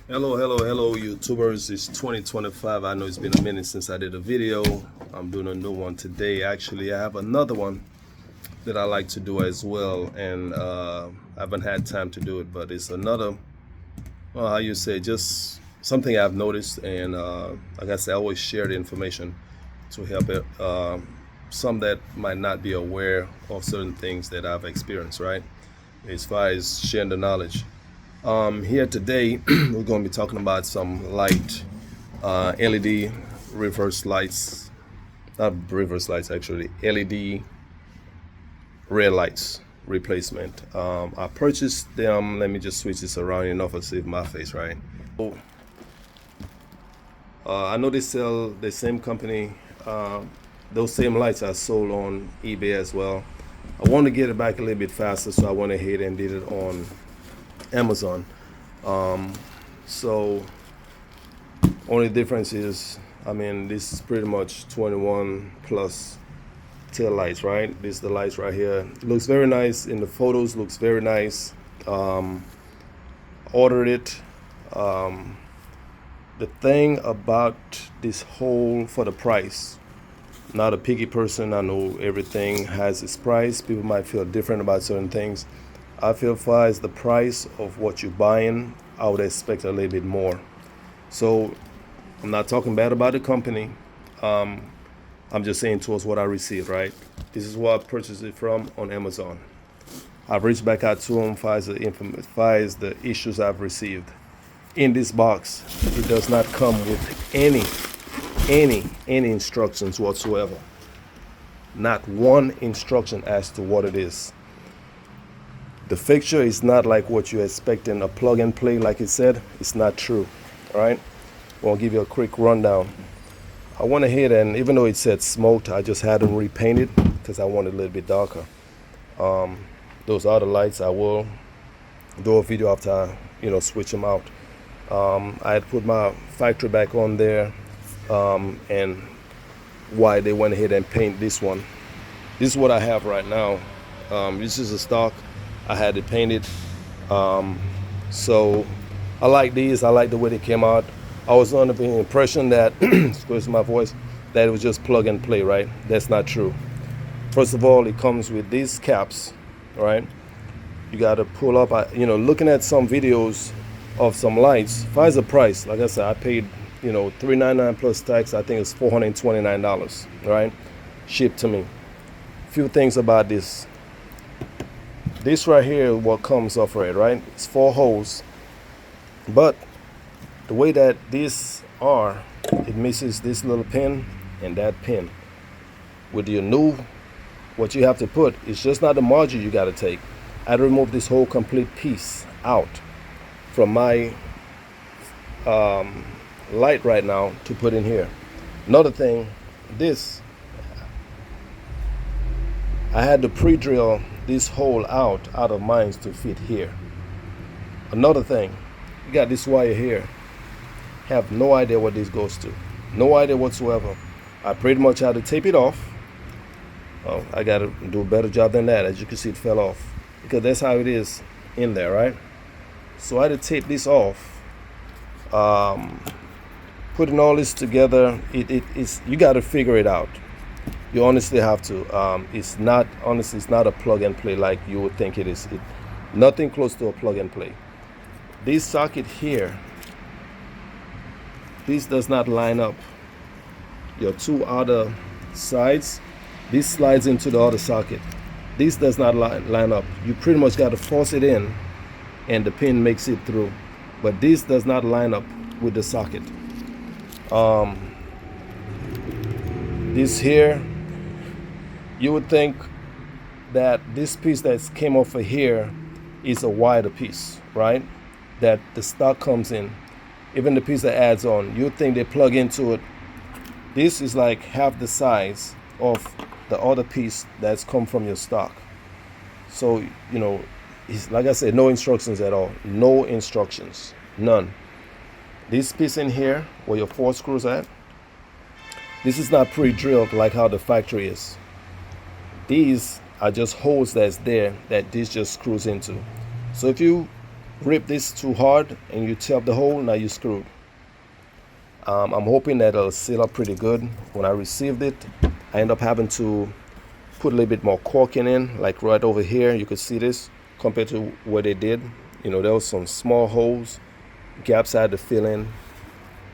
Hello, YouTubers. It's 2025. I know it's been a minute since I did a video. I'm doing a new one today. Actually, I have another one that I like to do as well, and I haven't had time to do it, but it's another, well, how you say, just something I've noticed, and like I said, I always share the information to help it, some that might not be aware of certain things that I've experienced, right? As far as sharing the knowledge. Here today, we're going to be talking about some light, LED reverse lights, not reverse lights actually, LED rear lights replacement. I purchased them. Let me just switch this around enough to save my face, right? So, I know they sell the same company. Those same lights are sold on eBay as well. I want to get it back a little bit faster, so I went ahead and did it on Amazon. So only difference is, I mean, this is pretty much 21 plus tail lights, right? This is the lights right here. It looks very nice in the photos. Looks very nice. Ordered it. The thing about this whole, for the price, not a picky person. I know everything has its price. People might feel different about certain things. I feel far as the price of what you're buying, I would expect a little bit more. So I'm not talking bad about the company. I'm just saying towards what I received, right? This is where I purchased it from on Amazon. I've reached back out to them far as the issues I've received. In this box, it does not come with any instructions whatsoever. Not one instruction as to what it is. The fixture is not like what you're expecting, a plug and play like it said. It's not true, all right? I'll give you a quick rundown. I went ahead and, even though it said smoked, I just had them repainted because I wanted a little bit darker. Those other lights, I will do a video after I, switch them out. I had put my factory back on there, and why they went ahead and paint this one. This is what I have right now. This is a stock. I had it painted. So I like these. I like the way they came out. I was under the impression that, excuse my voice, that it was just plug and play, right? That's not true. First of all, it comes with these caps, right? You got to pull up, looking at some videos of some lights, as far as the price, like I said, I paid, $399 plus tax. I think it's $429, right? Shipped to me. Few things about this. This right here, what comes off it, right? It's 4 holes, but the way that these are, it misses this little pin and that pin. With your new, what you have to put, it's just not the module you got to take. I had to remove this whole complete piece out from my light right now to put in here. Another thing, this, I had to pre-drill this hole out of mine to fit here. Another thing, you got this wire here. Have no idea what this goes to. No idea whatsoever. I pretty much had to tape it off. Oh, I got to do a better job than that. As you can see, it fell off because that's how it is in there, right? So I had to tape this off. Putting all this together, it's you got to figure it out. You honestly have to. It's not a plug and play like you would think it is. Nothing close to a plug and play. This socket here, this does not line up. Your 2 other sides, this slides into the other socket. This does not line up. You pretty much got to force it in and the pin makes it through. But this does not line up with the socket. This here, you would think that this piece that came off of here is a wider piece, right? That the stock comes in. Even the piece that adds on, you'd think they plug into it. This is like half the size of the other piece that's come from your stock. So, it's, like I said, no instructions at all. No instructions, none. This piece in here, where your 4 screws at, this is not pre-drilled like how the factory is. These are just holes that's there that this just screws into. So if you rip this too hard and you tear up the hole, now you're screwed. I'm hoping that it'll seal up pretty good. When I received it, I end up having to put a little bit more caulking in, like right over here. You could see this compared to what they did. You know, there was some small holes, gaps I had to fill in,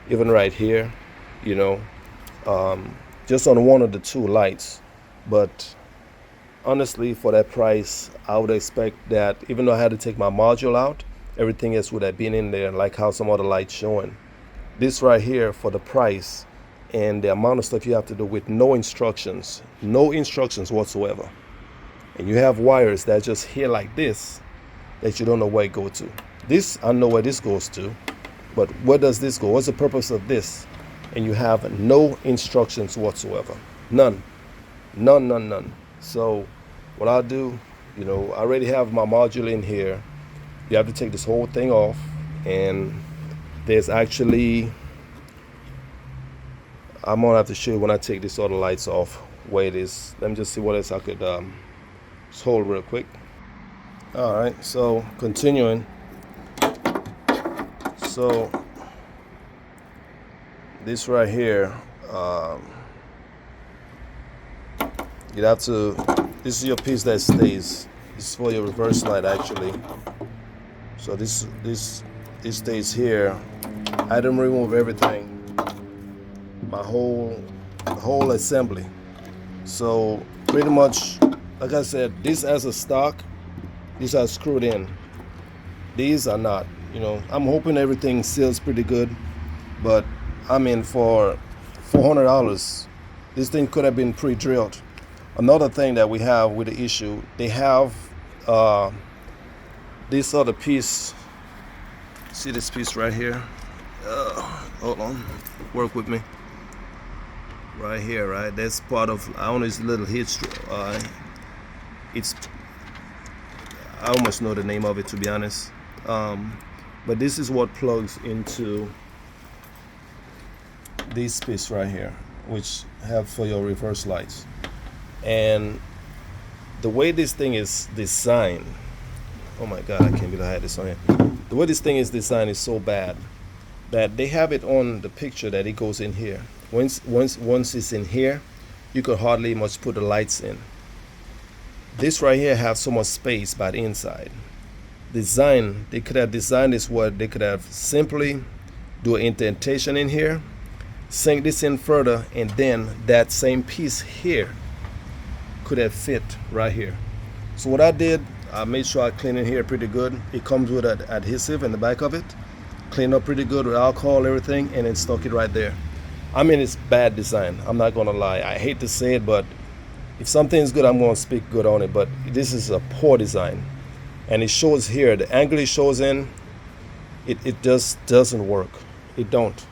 even right here, you know, just on one of the two lights. But honestly, for that price, I would expect that even though I had to take my module out, everything else would have been in there, like how some other lights showing. This right here, for the price and the amount of stuff you have to do with no instructions whatsoever, and you have wires that just here like this that you don't know where it goes to. This, I know where this goes to, but where does this go? What's the purpose of this? And you have no instructions whatsoever. None. So what I'll do, you know, I already have my module in here. You have to take this whole thing off, and there's actually, I'm gonna have to show you when I take these other lights off where it is. Let me just see what else I could just hold real quick. All right, so continuing. So this right here, you'd have to, this is your piece that stays. This is for your reverse light actually. So this stays here. I didn't remove everything, my whole assembly. So pretty much, like I said, this as a stock, these are screwed in. These are not. You know, I'm hoping everything seals pretty good, but I mean, for $400, this thing could have been pre-drilled. Another thing that we have with the issue, they have this other piece. See this piece right here? Hold on, work with me. Right here, right? That's part of, I own this little hitch. It's, I almost know the name of it, to be honest. But this is what plugs into this piece right here, which have for your reverse lights. And the way this thing is designed, oh my God, I can't believe I had this on here. The way this thing is designed is so bad that they have it on the picture that it goes in here. Once it's in here, you could hardly much put the lights in. This right here has so much space by the inside. They could have designed this where they could have simply do an indentation in here, sink this in further, and then that same piece here could have fit right here. So what I did, I made sure I cleaned it here pretty good. It comes with an adhesive in the back of it. Cleaned up pretty good with alcohol, everything, and then stuck it right there. I mean, it's bad design. I'm not gonna lie. I hate to say it, but if something is good, I'm gonna speak good on it. But this is a poor design. And it shows here, the angle it shows in, it just doesn't work. It don't.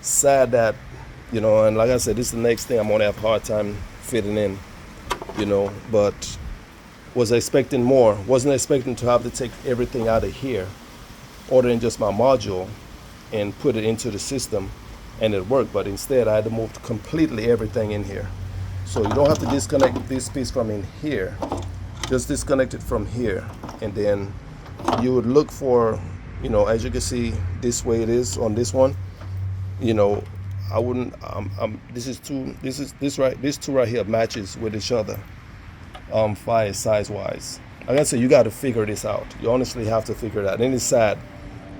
Sad that, you know, and like I said, this is the next thing I'm gonna have a hard time fitting in, you know, but was expecting more. Wasn't expecting to have to take everything out of here, other than just my module, and put it into the system, and it worked. But instead, I had to move completely everything in here. So you don't have to disconnect this piece from in here. Just disconnect it from here, and then you would look for, you know, as you can see, this way it is on this one. You know, I wouldn't. These two right here matches with each other, size wise. Like I said, you got to figure this out. You honestly have to figure it out. And it's sad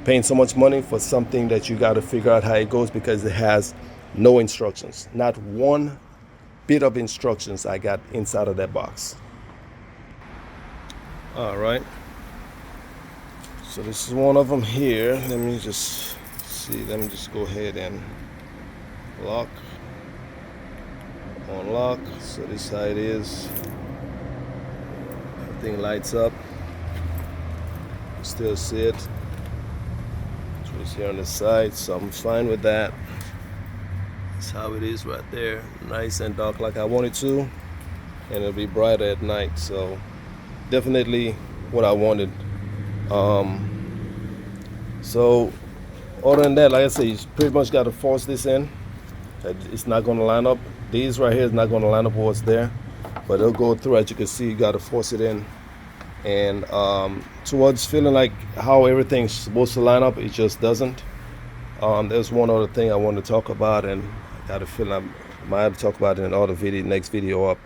paying so much money for something that you got to figure out how it goes, because it has no instructions. Not one bit of instructions I got inside of that box. All right, so this is one of them here. Let me just see, let me just go ahead and lock, unlock. So this is how it is. Everything lights up. You still see it. So it's here on the side, so I'm fine with that. That's how it is right there, nice and dark like I want it to, and it'll be brighter at night. So definitely what I wanted. So other than that, like I said, you pretty much got to force this in. It's not going to line up. These right here is not going to line up what's there, but it'll go through. As you can see, you got to force it in, and towards feeling like how everything's supposed to line up, it just doesn't. There's one other thing I want to talk about, and I got a feeling I might have to talk about it in the other video, next video up.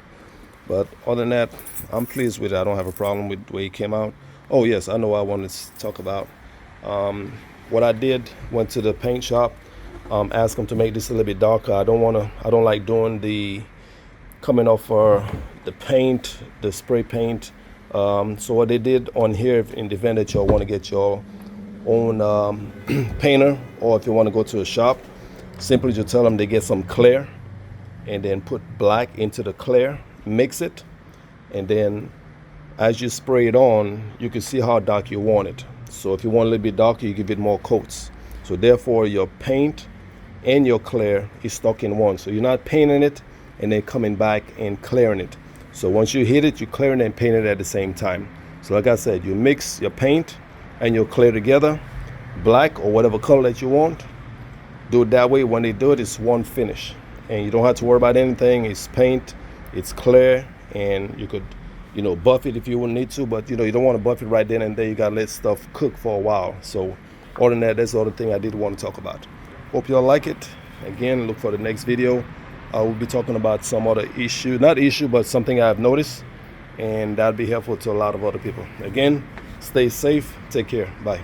But other than that, I'm pleased with it. I don't have a problem with the way it came out. Oh yes, I know what I wanted to talk about. What I did, went to the paint shop, asked them to make this a little bit darker. I don't like doing the coming off the paint, the spray paint. So what they did on here, in the event that y'all want to get your own painter, or if you want to go to a shop, simply just tell them they get some clear and then put black into the clear, mix it, and then as you spray it on, you can see how dark you want it. So if you want a little bit darker, you give it more coats. So therefore your paint and your clear is stuck in one. So you're not painting it and then coming back and clearing it. So once you hit it, you clear it and paint it at the same time. So like I said, you mix your paint and your clear together, black or whatever color that you want. Do it that way. When they do it, it's one finish. And you don't have to worry about anything. It's paint, it's clear, and you could, buff it if you would need to, but you don't want to buff it right then and there. You gotta let stuff cook for a while. So other than that, that's the other thing I did want to talk about. Hope y'all like it. Again, look for the next video. I will be talking about some other but something I've noticed, and that'll be helpful to a lot of other people. Again, stay safe, take care, bye.